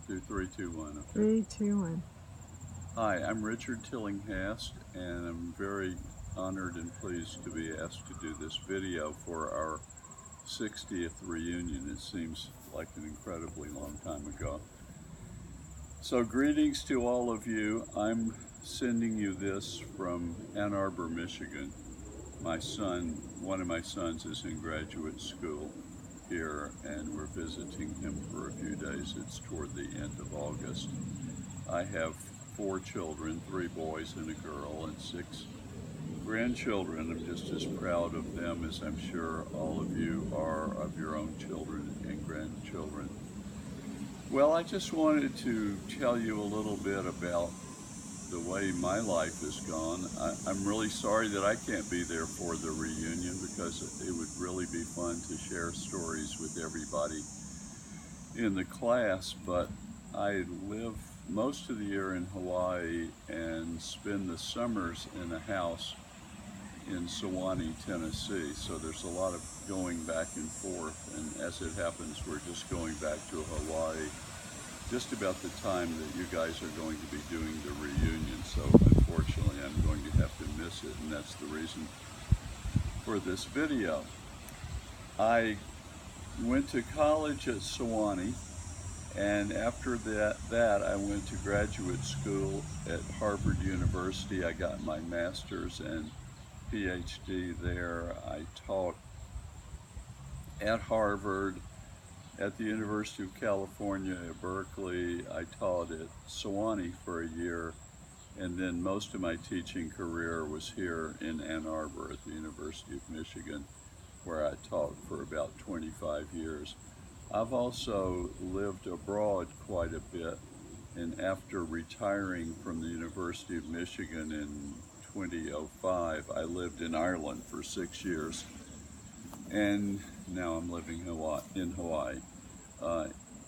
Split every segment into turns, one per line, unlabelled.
2, 3, 2, 1. Okay.
3, 2, 1.
Hi, I'm Richard Tillinghast, and I'm very honored and pleased to be asked to do this video for our 60th reunion. It seems like an incredibly long time ago. So greetings to all of you. I'm sending you this from Ann Arbor, Michigan. One of my sons is in graduate school here, and we're visiting him for a few days. It's toward the end of August. I have 4 children, 3 boys and a girl, and 6 grandchildren. I'm just as proud of them as I'm sure all of you are of your own children and grandchildren. Well, I just wanted to tell you a little bit about the way my life has gone. I'm really sorry that I can't be there for the reunion, because it would really be fun to share stories with everybody in the class, but I live most of the year in Hawaii and spend the summers in a house in Sewanee, Tennessee. So there's a lot of going back and forth, and as it happens, we're just going back to Hawaii just about the time that you guys are going to be doing the reunion. So unfortunately, I'm going to have to miss it, and that's the reason for this video. I went to college at Sewanee, and after that I went to graduate school at Harvard University. I got my master's and PhD there. I taught at Harvard, at the University of California at Berkeley. I taught at Sewanee for a year, and then most of my teaching career was here in Ann Arbor at the University of Michigan, where I taught for about 25 years. I've also lived abroad quite a bit, and after retiring from the University of Michigan in 2005, I lived in Ireland for 6 years, and now I'm living in Hawaii.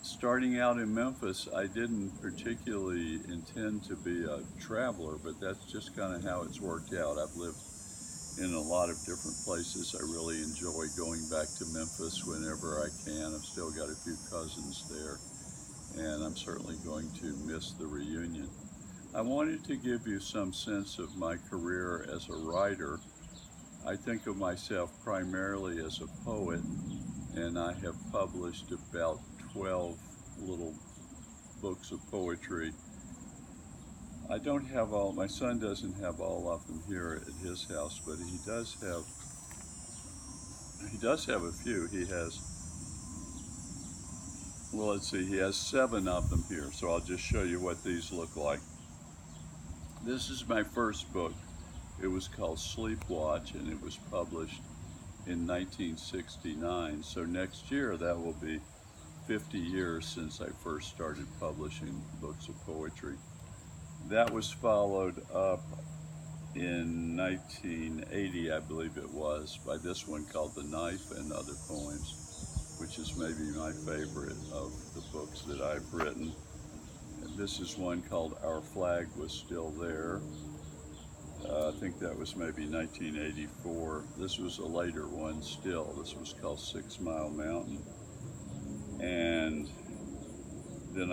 Starting out in Memphis, I didn't particularly intend to be a traveler, but that's just kind of how it's worked out. I've lived in a lot of different places. I really enjoy going back to Memphis whenever I can. I've still got a few cousins there, and I'm certainly going to miss the reunion. I wanted to give you some sense of my career as a writer. I think of myself primarily as a poet, and I have published about 12 little books of poetry. I don't have all, my son doesn't have all of them here at his house, but he does have a few. He has, well, let's see, he has 7 of them here, so I'll just show you what these look like. This is my first book. It was called Sleepwatch, and it was published in 1969. So next year, that will be 50 years since I first started publishing books of poetry. That was followed up in 1980, I believe it was, by this one called The Knife and Other Poems, which is maybe my favorite of the books that I've written. This is one called Our Flag Was Still There. I think that was maybe 1984. This was a later one still. This was called 6 Mile Mountain. And then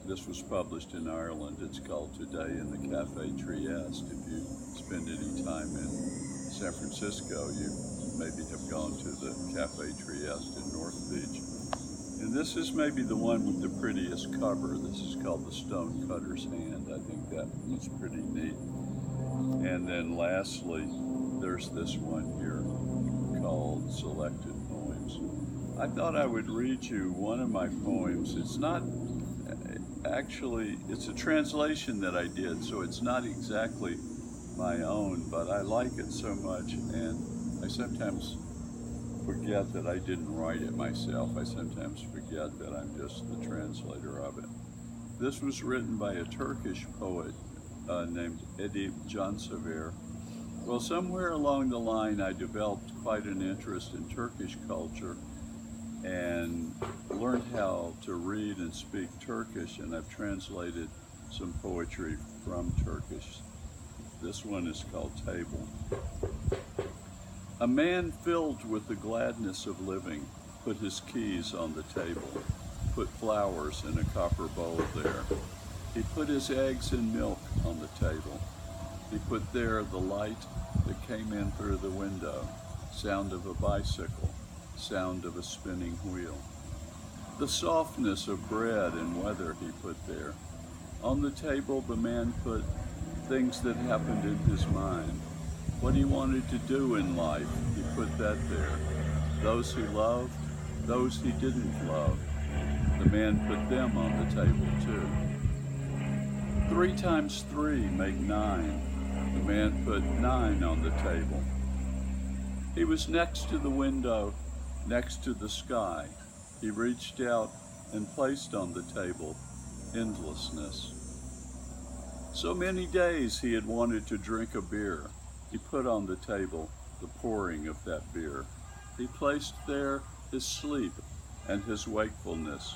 this was published in Ireland. It's called Today in the Cafe Trieste. If you spend any time in San Francisco, you maybe have gone to the Cafe Trieste in North Beach. And this is maybe the one with the prettiest cover. This is called The Stone Cutter's Hand. I think that was pretty neat. And then lastly, there's this one here called Selected Poems. I thought I would read you one of my poems. It's not actually, it's a translation that I did, so it's not exactly my own, but I like it so much, and I sometimes forget that I didn't write it myself. I sometimes forget that I'm just the translator of it. This was written by a Turkish poet named Edip Cansever. Well, somewhere along the line, I developed quite an interest in Turkish culture and learned how to read and speak Turkish, and I've translated some poetry from Turkish. This one is called Table. A man filled with the gladness of living put his keys on the table. put flowers in a copper bowl there. He put his eggs and milk on the table. He put there the light that came in through the window, sound of a bicycle, sound of a spinning wheel. The softness of bread and weather he put there. On the table, the man put things that happened in his mind. What he wanted to do in life, he put that there. Those he loved, those he didn't love, the man put them on the table too. 3 times 3 make 9. The man put 9 on the table. He was next to the window, next to the sky. He reached out and placed on the table endlessness. So many days he had wanted to drink a beer. He put on the table the pouring of that beer. He placed there his sleep and his wakefulness,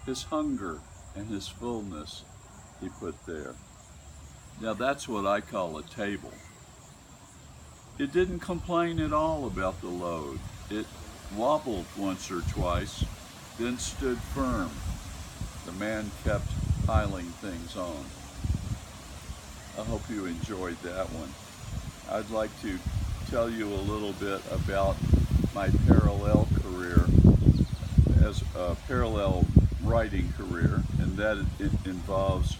his hunger and his fullness he put there. Now that's what I call a table. It didn't complain at all about the load. It wobbled once or twice, then stood firm. The man kept piling things on. I hope you enjoyed that one. I'd like to tell you a little bit about my parallel career, as a parallel writing career, and that it involves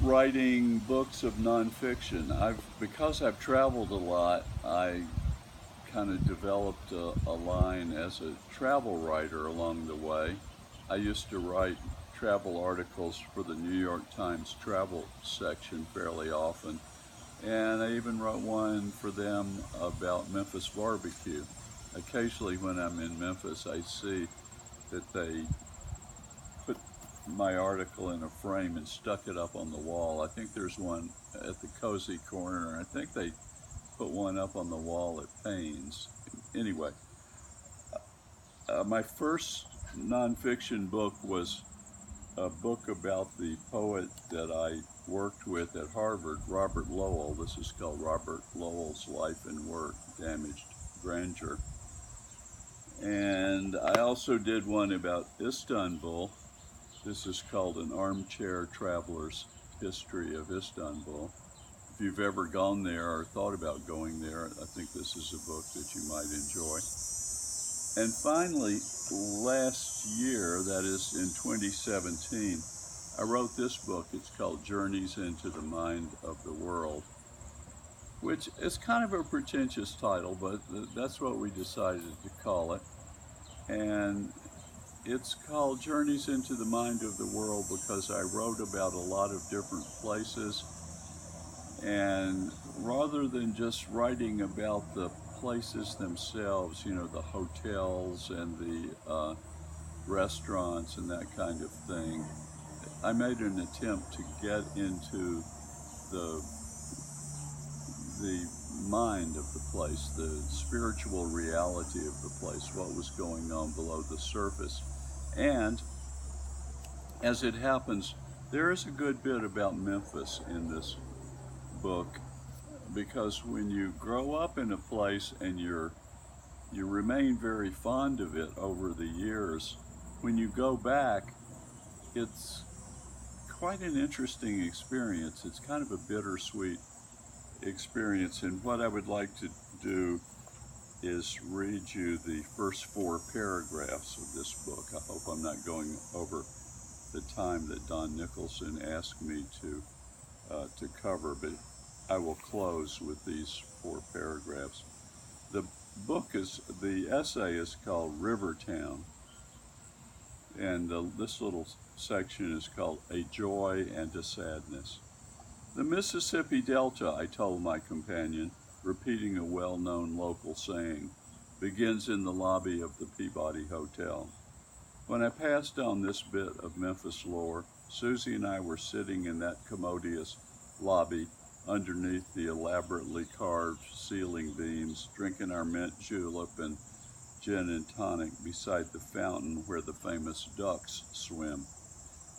writing books of nonfiction. Because I've traveled a lot, I kind of developed a line as a travel writer along the way. I used to write travel articles for the New York Times travel section fairly often, and I even wrote one for them about Memphis barbecue. Occasionally when I'm in Memphis, I see that they put my article in a frame and stuck it up on the wall. I think there's one at the Cozy Corner. I think they put one up on the wall at Payne's. Anyway, my first nonfiction book was a book about the poet that I worked with at Harvard, Robert Lowell. This is called Robert Lowell's Life and Work, Damaged Grandeur. And I also did one about Istanbul. This is called An Armchair Traveler's History of Istanbul. If you've ever gone there or thought about going there, I think this is a book that you might enjoy. And finally, last year, that is in 2017, I wrote this book. It's called Journeys into the Mind of the World, which is kind of a pretentious title, but that's what we decided to call it. And it's called Journeys into the Mind of the World because I wrote about a lot of different places. And rather than just writing about the places themselves, you know, the hotels and the restaurants and that kind of thing, I made an attempt to get into the mind of the place, the spiritual reality of the place, what was going on below the surface. And as it happens, there is a good bit about Memphis in this book, because when you grow up in a place and you remain very fond of it over the years, when you go back, it's quite an interesting experience. It's kind of a bittersweet experience, and what I would like to do is read you the first 4 paragraphs of this book. I hope I'm not going over the time that Don Nicholson asked me to cover, but I will close with these 4 paragraphs. The essay is called Rivertown, and this little section is called A Joy and a Sadness. The Mississippi Delta, I told my companion, repeating a well-known local saying, begins in the lobby of the Peabody Hotel. When I passed on this bit of Memphis lore, Susie and I were sitting in that commodious lobby underneath the elaborately carved ceiling beams, drinking our mint julep and gin and tonic beside the fountain where the famous ducks swim.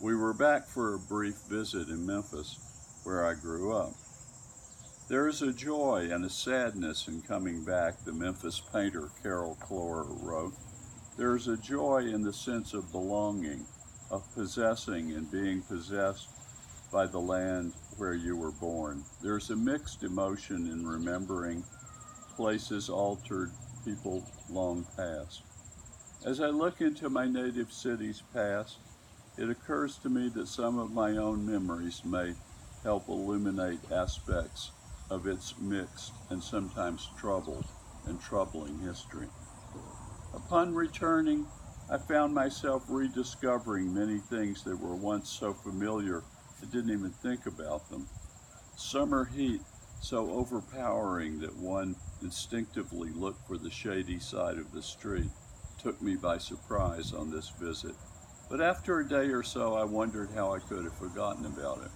We were back for a brief visit in Memphis, where I grew up. There is a joy and a sadness in coming back, the Memphis painter Carol Clorer wrote. There is a joy in the sense of belonging, of possessing and being possessed by the land where you were born. There's a mixed emotion in remembering places altered, people long past. As I look into my native city's past, it occurs to me that some of my own memories may help illuminate aspects of its mixed and sometimes troubled and troubling history. Upon returning, I found myself rediscovering many things that were once so familiar I didn't even think about them. Summer heat so overpowering that one instinctively looked for the shady side of the street took me by surprise on this visit. But after a day or so, I wondered how I could have forgotten about it.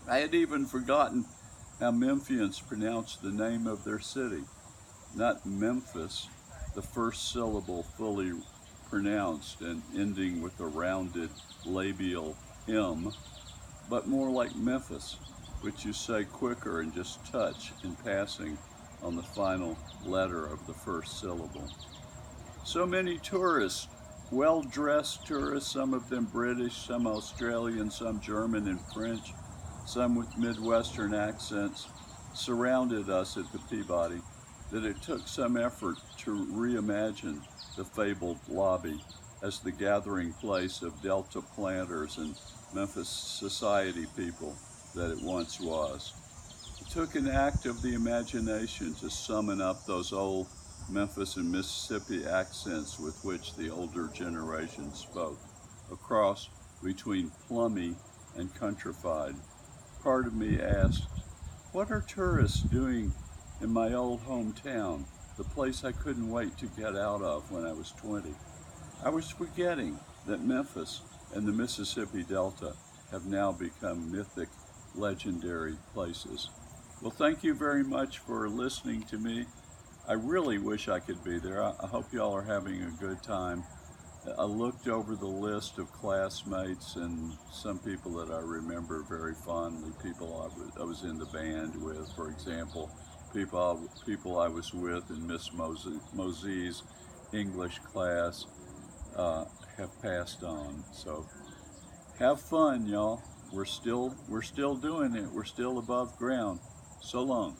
I had even forgotten how Memphians pronounced the name of their city. Not Memphis, the first syllable fully pronounced and ending with a rounded labial M, but more like Memphis, which you say quicker and just touch in passing on the final letter of the first syllable. So many tourists, well-dressed tourists, some of them British, some Australian, some German and French, some with Midwestern accents, surrounded us at the Peabody, that it took some effort to reimagine the fabled lobby as the gathering place of Delta planters and Memphis society people that it once was. It took an act of the imagination to summon up those old Memphis and Mississippi accents with which the older generation spoke, a cross between plummy and countrified. Part of me asked, what are tourists doing in my old hometown, the place I couldn't wait to get out of when I was 20? I was forgetting that Memphis and the Mississippi Delta have now become mythic, legendary places. Well, thank you very much for listening to me. I really wish I could be there. I hope y'all are having a good time. I looked over the list of classmates and some people that I remember very fondly, people I was in the band with, for example, people I was with in Miss Mosie's English class have passed on. So have fun, y'all. We're still doing it. We're still above ground. So long.